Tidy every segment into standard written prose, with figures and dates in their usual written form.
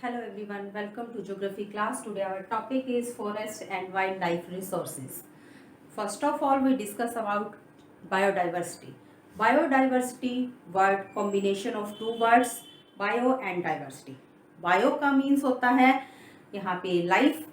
Hello everyone, welcome to geography class. Today our topic is forest and wildlife resources. First of all, we discuss about biodiversity. Biodiversity word combination of two words, bio and diversity. Bio का means होता है यहाँ पे life,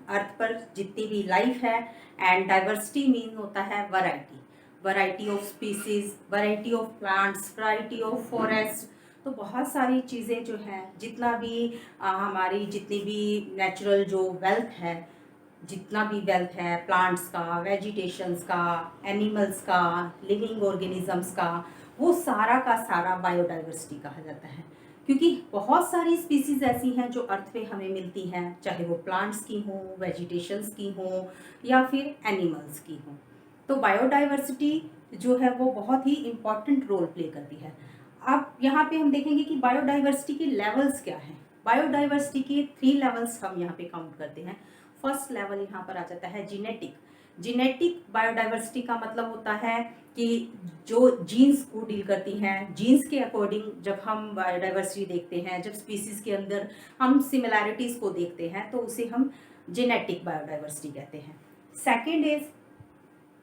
अर्थ पर जितनी भी life है, and diversity mean होता है variety, variety of species, variety of plants, variety of forest. तो बहुत सारी चीज़ें जो हैं, जितना भी हमारी जितनी भी नेचुरल जो वेल्थ है, जितना भी वेल्थ है प्लांट्स का, वेजिटेशंस का, एनिमल्स का, लिविंग ऑर्गेनिजम्स का, वो सारा का सारा बायोडाइवर्सिटी कहा जाता है। क्योंकि बहुत सारी स्पीसीज ऐसी हैं जो अर्थ पे हमें मिलती हैं, चाहे वो प्लांट्स की हों, वेजिटेशंस की हों या फिर एनिमल्स की हों। तो बायोडाइवर्सिटी जो है वो बहुत ही इम्पॉर्टेंट रोल प्ले करती है। अब यहाँ पे हम देखेंगे कि बायोडाइवर्सिटी के लेवल्स क्या हैं। बायोडाइवर्सिटी के 3 लेवल्स हम यहाँ पे काउंट करते हैं। फर्स्ट लेवल यहाँ पर आ जाता है जीनेटिक। जीनेटिक बायोडाइवर्सिटी का मतलब होता है कि जो जीन्स को डील करती हैं, जीन्स के अकॉर्डिंग जब हम बायोडाइवर्सिटी देखते हैं, जब स्पीसीज के अंदर हम सिमिलैरिटीज को देखते हैं, तो उसे हम जेनेटिक बायोडाइवर्सिटी कहते हैं। Second is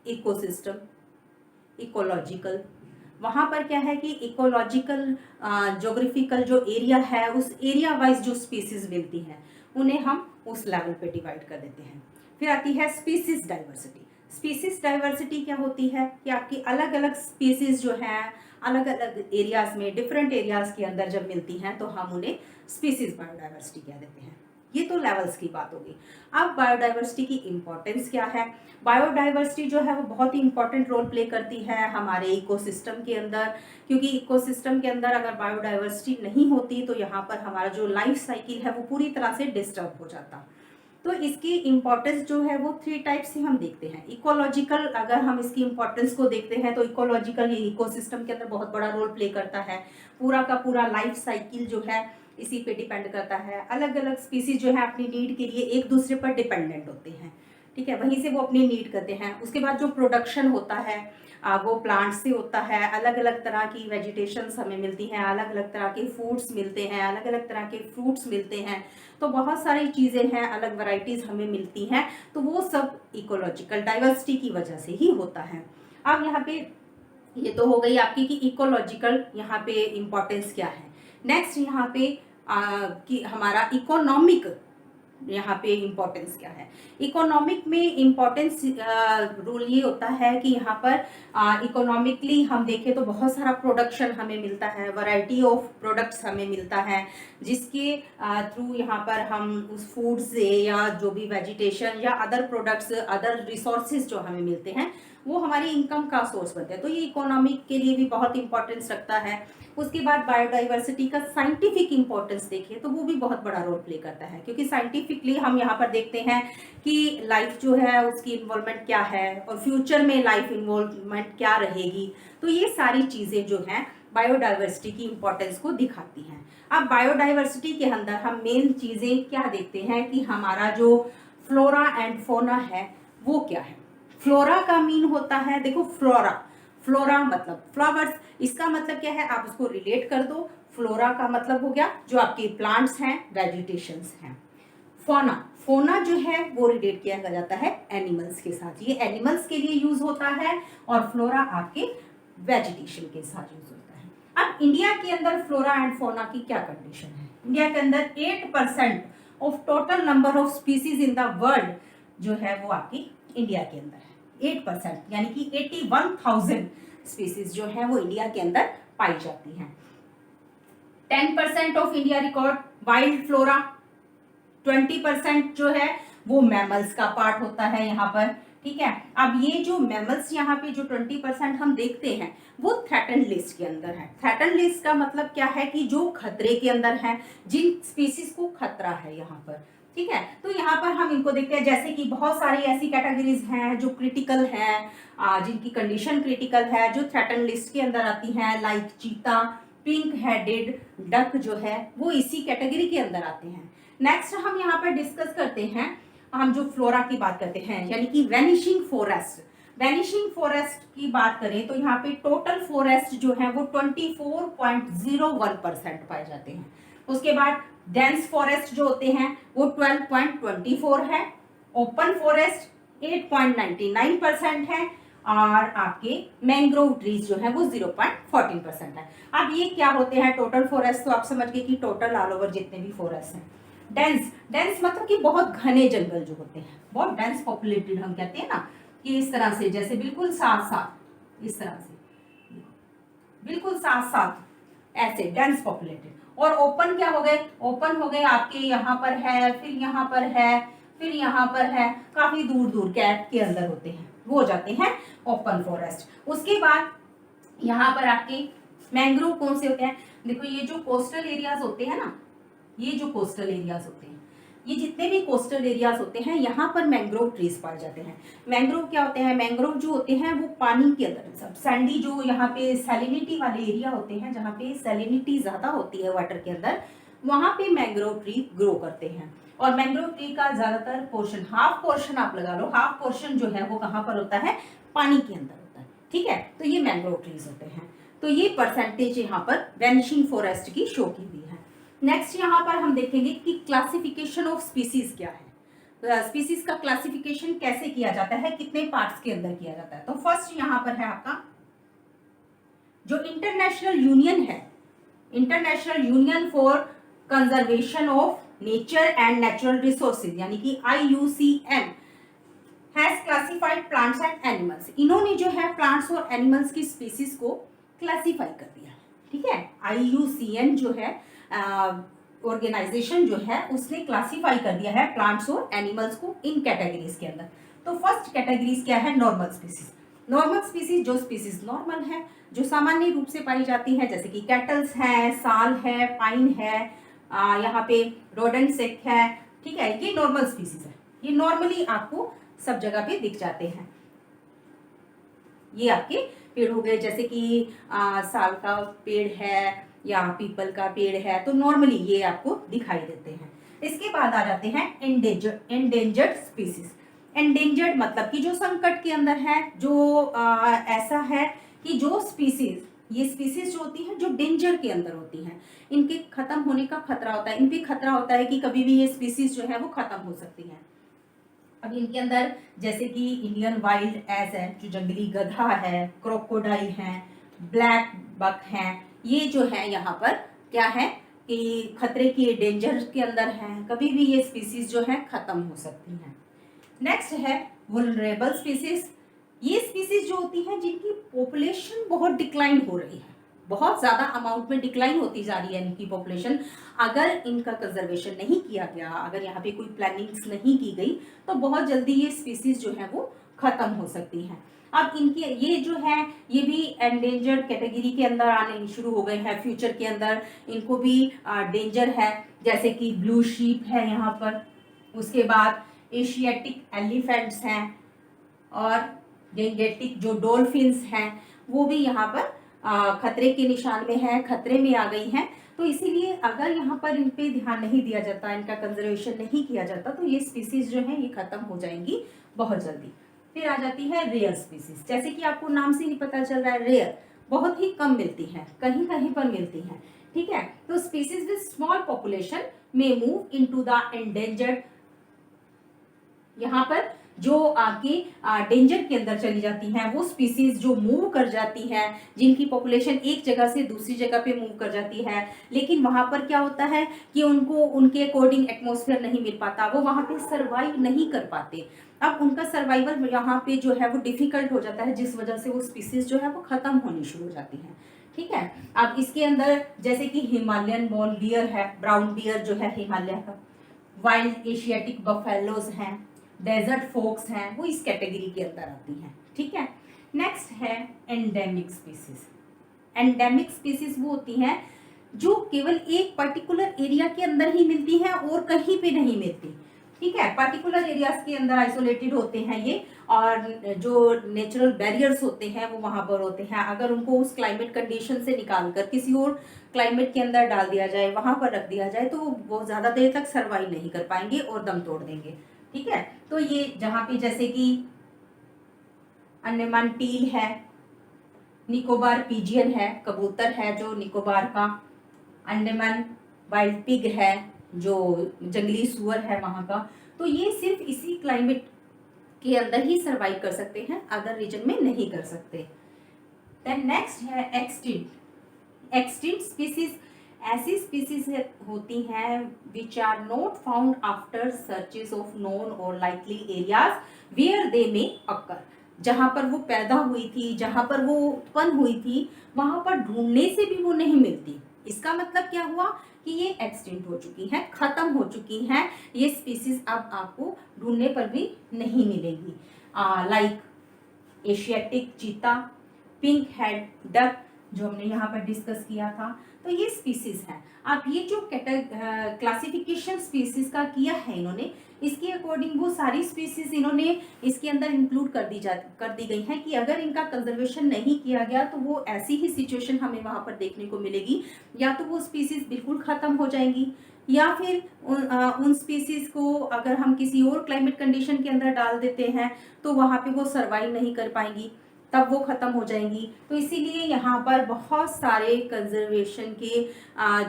ecosystem, ecological. वहाँ पर क्या है कि इकोलॉजिकल ज्योग्राफिकल जो एरिया है, उस एरिया वाइज जो स्पीसीज मिलती हैं उन्हें हम उस लेवल पे डिवाइड कर देते हैं। फिर आती है स्पीसीज डाइवर्सिटी। स्पीसीज डाइवर्सिटी क्या होती है कि आपकी अलग अलग स्पीसीज जो हैं अलग अलग एरियाज में, डिफरेंट एरियाज के अंदर जब मिलती हैं तो हम उन्हें स्पीसीज बायोडाइवर्सिटी कह देते हैं। ये तो लेवल्स की बात होगी। अब बायोडाइवर्सिटी की इम्पोर्टेंस क्या है। बायोडाइवर्सिटी जो है वो बहुत ही इंपॉर्टेंट रोल प्ले करती है हमारे इकोसिस्टम के अंदर, क्योंकि इकोसिस्टम के अंदर अगर बायोडाइवर्सिटी नहीं होती तो यहाँ पर हमारा जो लाइफ साइकिल है वो पूरी तरह से डिस्टर्ब हो जाता। तो इसकी इम्पोर्टेंस जो है वो 3 टाइप से हम देखते हैं। इकोलॉजिकल, अगर हम इसकी इम्पोर्टेंस को देखते हैं तो इकोलॉजिकल ये इकोसिस्टम के अंदर बहुत बड़ा रोल प्ले करता है। पूरा का पूरा लाइफ साइकिल जो है इसी पे डिपेंड करता है। अलग अलग स्पीसीज जो है अपनी नीड के लिए एक दूसरे पर डिपेंडेंट होते हैं, ठीक है, वहीं से वो अपनी नीड करते हैं। उसके बाद जो प्रोडक्शन होता है वो प्लांट्स से होता है। अलग अलग तरह की वेजिटेशंस हमें मिलती हैं, अलग अलग तरह के फूड्स मिलते हैं, अलग अलग तरह के फ्रूट्स मिलते हैं। तो बहुत सारी चीज़ें हैं, अलग वैरायटीज हमें मिलती हैं। तो वो सब इकोलॉजिकल डाइवर्सिटी की वजह से ही होता है। अब यहाँ पे ये तो हो गई आपकी कि इकोलॉजिकल यहाँ पे इम्पोर्टेंस क्या है। नेक्स्ट यहाँ पे कि हमारा इकोनॉमिक यहाँ पे इम्पोर्टेंस क्या है। इकोनॉमिक में इम्पोर्टेंस रूल ये होता है कि यहाँ पर इकोनॉमिकली हम देखें तो बहुत सारा प्रोडक्शन हमें मिलता है, वैरायटी ऑफ प्रोडक्ट्स हमें मिलता है, जिसके थ्रू यहाँ पर हम उस फूड से या जो भी वेजिटेशन या अदर प्रोडक्ट्स, अदर रिसोर्सेज जो हमें मिलते हैं वो हमारी इनकम का सोर्स बनते हैं। तो ये इकोनॉमिक के लिए भी बहुत इंपॉर्टेंस रखता है। उसके बाद बायोडाइवर्सिटी का साइंटिफिक इंपॉर्टेंस देखिए तो वो भी बहुत बड़ा रोल प्ले करता है, क्योंकि साइंटिफिकली हम यहाँ पर देखते हैं कि लाइफ जो है उसकी इन्वॉल्वमेंट क्या है और फ्यूचर में लाइफ इन्वॉल्वमेंट क्या रहेगी। तो ये सारी चीज़ें जो हैं बायोडाइवर्सिटी की इम्पोर्टेंस को दिखाती हैं। अब बायोडाइवर्सिटी के अंदर हम मेन चीज़ें क्या देखते हैं कि हमारा जो फ्लोरा एंड फोना है वो क्या है। फ्लोरा का मीन होता है, देखो फ्लोरा, फ्लोरा मतलब फ्लावर्स, इसका मतलब क्या है आप उसको रिलेट कर दो। फ्लोरा का मतलब हो गया जो आपके प्लांट्स हैं, वेजिटेशंस हैं। फोना, फोना जो है वो रिलेट किया जाता है एनिमल्स के साथ, ये एनिमल्स के लिए यूज होता है, और फ्लोरा आपके वेजिटेशन के साथ यूज होता है। अब इंडिया के अंदर फ्लोरा एंड फोना की क्या कंडीशन है। इंडिया के अंदर 8% of total number of species in the world जो है वो आपकी इंडिया के अंदर है। 8% यानी कि 81,000 स्पीसीज जो है वो इंडिया के अंदर पाई जाती हैं। 10% of India record wild flora, 20% जो है वो मैमल्स का पार्ट होता है यहाँ पर, ठीक है। अब ये जो मैमल्स यहाँ पे जो 20% हम देखते हैं वो थ्रेटन्ड लिस्ट के अंदर है। थ्रेटन्ड लिस्ट का मतलब क्या है कि जो खतरे के अंदर है, जिन स्पीसीज को खतरा है यहाँ पर, ठीक है। तो यहाँ पर हम इनको देखते हैं, जैसे कि बहुत सारी ऐसी कैटेगरीज हैं जो क्रिटिकल हैं, जिनकी कंडीशन क्रिटिकल है, जो थ्रेटन लिस्ट के अंदर आती हैं, लाइक चीता, पिंक हेडेड डक जो है वो इसी कैटेगरी के अंदर आते हैं। नेक्स्ट हम यहाँ पर डिस्कस करते हैं, हम जो फ्लोरा की बात करते हैं यानी कि वैनिशिंग फॉरेस्ट। वैनिशिंग फॉरेस्ट की बात करें तो यहाँ पे टोटल फॉरेस्ट जो है वो 24.01% पाए जाते हैं। उसके बाद डेंस फॉरेस्ट जो होते हैं वो 12.24 है, ओपन फॉरेस्ट 8.99% है, और आपके मैंग्रोव ट्रीज जो है वो 0.14% है। अब ये क्या होते हैं टोटल फॉरेस्ट, तो आप समझ गए कि टोटल ऑल ओवर जितने भी फॉरेस्ट हैं। डेंस, डेंस मतलब कि बहुत घने जंगल जो होते हैं, बहुत डेंस पॉपुलेटेड हम कहते हैं ना, कि इस तरह से जैसे बिल्कुल साथ साथ, इस तरह से बिल्कुल साथ साथ ऐसे डेंस पॉपुलेटेड। और ओपन क्या हो गए, ओपन हो गए आपके यहाँ पर है, फिर यहाँ पर है, फिर यहाँ पर है, काफी दूर दूर गैप के अंदर होते हैं, वो हो जाते हैं ओपन फॉरेस्ट। उसके बाद यहाँ पर आपके मैंग्रोव कौन से होते हैं, देखो ये जो कोस्टल एरियाज होते हैं ना, ये जो कोस्टल एरियाज होते हैं, ये जितने भी कोस्टल एरियाज होते हैं यहाँ पर मैंग्रोव ट्रीज पाए जाते हैं। मैंग्रोव क्या होते हैं, मैंग्रोव जो होते हैं वो पानी के अंदर, सब सैंडी जो यहाँ पे सैलिनिटी वाले एरिया होते हैं, जहाँ पे सैलिनिटी ज्यादा होती है वाटर के अंदर, वहां पे मैंग्रोव ट्री ग्रो करते हैं। और मैंग्रोव ट्री का ज्यादातर पोर्शन, हाफ पोर्शन आप लगा लो, हाफ पोर्शन जो है वो कहाँ पर होता है, पानी के अंदर होता है। ठीक है, तो ये मैंग्रोव ट्रीज होते हैं। तो ये परसेंटेज यहाँ पर वैनिशिंग फॉरेस्ट की शो की हुई है। नेक्स्ट यहाँ पर हम देखेंगे कि क्लासिफिकेशन ऑफ स्पीसीज क्या है, स्पीसीज का क्लासिफिकेशन कैसे किया जाता है, कितने पार्ट्स के अंदर किया जाता है। तो फर्स्ट यहाँ पर है आपका जो इंटरनेशनल यूनियन है, international union for conservation of nature and natural resources, यानी कि IUCN has classified plants and animals. इन्होंने जो है प्लांट्स और एनिमल्स की स्पीसीज को क्लासिफाई कर दिया। ठीक है, IUCN जो है ऑर्गेनाइजेशन जो है उसने क्लासिफाई कर दिया है प्लांट्स और एनिमल्स को इन कैटेगरीज के अंदर। तो फर्स्ट कैटेगरीज क्या है, नॉर्मल स्पीसीज। नॉर्मल स्पीसीज जो स्पीसीज नॉर्मल है, जो सामान्य रूप से पाई जाती है, जैसे कि कैटल्स है, साल है, पाइन है, यहाँ पे रोडेंट है। ठीक है, ये नॉर्मल स्पीसीज है, ये नॉर्मली आपको सब जगह पे दिख जाते हैं। ये आपके पेड़ हो गए, जैसे कि साल का पेड़ है या पीपल का पेड़ है, तो नॉर्मली ये आपको दिखाई देते हैं। इसके बाद आ जाते हैं एंडेंजर्ड स्पीसीज। एंडेंजर्ड मतलब कि जो संकट के अंदर है, जो ऐसा है कि जो स्पीसीज, ये स्पीसीज जो होती हैं जो डेंजर के अंदर होती हैं, इनके खत्म होने का खतरा होता है, इन पे खतरा होता है कि कभी भी ये स्पीसीज जो है वो खत्म हो सकती हैं। अब इनके अंदर जैसे कि इंडियन वाइल्ड एस है, जो जंगली गधा है, क्रोकोडाइल है, ब्लैक बक है, ये जो है यहाँ पर क्या है कि खतरे की, डेंजर के अंदर है, कभी भी ये स्पीसीज जो है खत्म हो सकती हैं। नेक्स्ट है वुलनरेबल स्पीसीज। ये स्पीसीज जो होती हैं जिनकी पॉपुलेशन बहुत डिक्लाइन हो रही है, बहुत ज्यादा अमाउंट में डिक्लाइन होती जा रही है इनकी पॉपुलेशन। अगर इनका कंजर्वेशन नहीं किया गया, अगर यहाँ पे कोई प्लानिंग्स नहीं की गई, तो बहुत जल्दी ये स्पीसीज जो है वो खत्म हो सकती हैं। अब इनके ये जो है ये भी एंडेंजर्ड कैटेगरी के अंदर आने शुरू हो गए हैं, फ्यूचर के अंदर इनको भी डेंजर है, जैसे कि ब्लू शीप है यहाँ पर, उसके बाद एशियाटिक एलिफेंट्स हैं, और गेंगेटिक जो डॉल्फिन्स हैं वो भी यहाँ पर खतरे के निशान में है, खतरे में आ गई हैं। तो इसीलिए अगर यहाँ पर इन पे ध्यान नहीं दिया जाता, इनका कंजर्वेशन नहीं किया जाता, तो ये स्पीसीज जो है ये खत्म हो जाएंगी बहुत जल्दी। फिर आ जाती है रेयर स्पीसीज, जैसे कि आपको नाम से ही पता चल रहा है, रेयर, बहुत ही कम मिलती है, कहीं कहीं पर मिलती है। ठीक है, तो स्पीसीज विद स्मॉल पॉपुलेशन में मूव इनटू द एंडेंजर्ड, यहाँ पर जो आपकी डेंजर के अंदर चली जाती हैं, वो स्पीसीज जो मूव कर जाती हैं, जिनकी पॉपुलेशन एक जगह से दूसरी जगह पे मूव कर जाती है, लेकिन वहां पर क्या होता है कि उनको उनके अकॉर्डिंग एटमॉस्फेयर नहीं मिल पाता, वो वहां पे सर्वाइव नहीं कर पाते। अब उनका सर्वाइवल यहाँ पे जो है वो डिफिकल्ट हो जाता है, जिस वजह से वो स्पीसीज जो है वो खत्म होनी शुरू हो जाती है। ठीक है, अब इसके अंदर जैसे कि हिमालयन बॉल बियर है, ब्राउन बियर जो है हिमालय का, वाइल्ड एशियाटिक बफेलोज हैं, डेजर्ट फोक्स हैं, वो इस कैटेगरी के अंदर आती हैं। ठीक है, नेक्स्ट है एंडेमिक स्पीसीज। एंडेमिक स्पीसीज वो होती हैं जो केवल एक पर्टिकुलर एरिया के अंदर ही मिलती हैं और कहीं पे नहीं मिलती। ठीक है, पर्टिकुलर एरियाज के अंदर आइसोलेटेड होते हैं ये, और जो नेचुरल बैरियर्स होते हैं वो वहां पर होते हैं। अगर उनको उस क्लाइमेट कंडीशन से निकाल कर किसी और क्लाइमेट के अंदर डाल दिया जाए, वहां पर रख दिया जाए, तो वो ज्यादा देर तक सर्वाइव नहीं कर पाएंगे और दम तोड़ देंगे। ठीक है, तो ये जहां पे जैसे कि अंडमान टील है, निकोबार पिजियन है, कबूतर है जो निकोबार का, अंडमान वाइल्ड पिग है, जो जंगली सुअर है वहाँ का, तो ये सिर्फ इसी क्लाइमेट के अंदर ही सरवाइव कर सकते हैं, अदर रीजन में नहीं कर सकते। देन नेक्स्ट है एक्सटिंक्ट। एक्सटिंक्ट स्पीसीज ऐसी स्पीसीज होती हैं which are not found after searches of known और likely areas where they may occur. जहां पर वो पैदा हुई थी, जहां पर वो उत्पन्न हुई थी, वहां पर ढूंढने से भी वो नहीं मिलती। इसका मतलब क्या हुआ कि ये एक्सटिंक्ट हो चुकी हैं, खत्म हो चुकी हैं। ये स्पीसीज अब आपको ढूंढने पर भी नहीं मिलेगी। Like Asiatic cheetah, pink head duck, जो हमने यहाँ पर डिस्कस किया था, तो ये स्पीसीज हैं। अब ये जो क्लासिफिकेशन स्पीसीज का किया है इन्होंने, इसके अकॉर्डिंग वो सारी स्पीसीज इन्होंने इसके अंदर इंक्लूड कर दी गई हैं कि अगर इनका कंजर्वेशन नहीं किया गया तो वो ऐसी ही सिचुएशन हमें वहां पर देखने को मिलेगी, या तो वो स्पीसीज बिल्कुल खत्म हो जाएंगी, या फिर उन स्पीसीज को अगर हम किसी और क्लाइमेट कंडीशन के अंदर डाल देते हैं तो वहां पे वो सरवाइव नहीं कर पाएंगी, तब वो खत्म हो जाएंगी। तो इसीलिए यहाँ पर बहुत सारे कंजर्वेशन के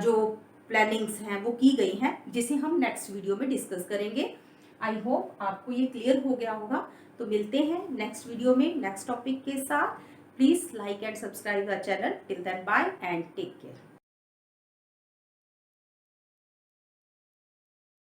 जो प्लानिंग्स हैं वो की गई हैं, जिसे हम नेक्स्ट वीडियो में डिस्कस करेंगे। आई होप आपको ये क्लियर हो गया होगा। तो मिलते हैं नेक्स्ट वीडियो में नेक्स्ट टॉपिक के साथ। Please like and subscribe the channel. Till then bye and take care.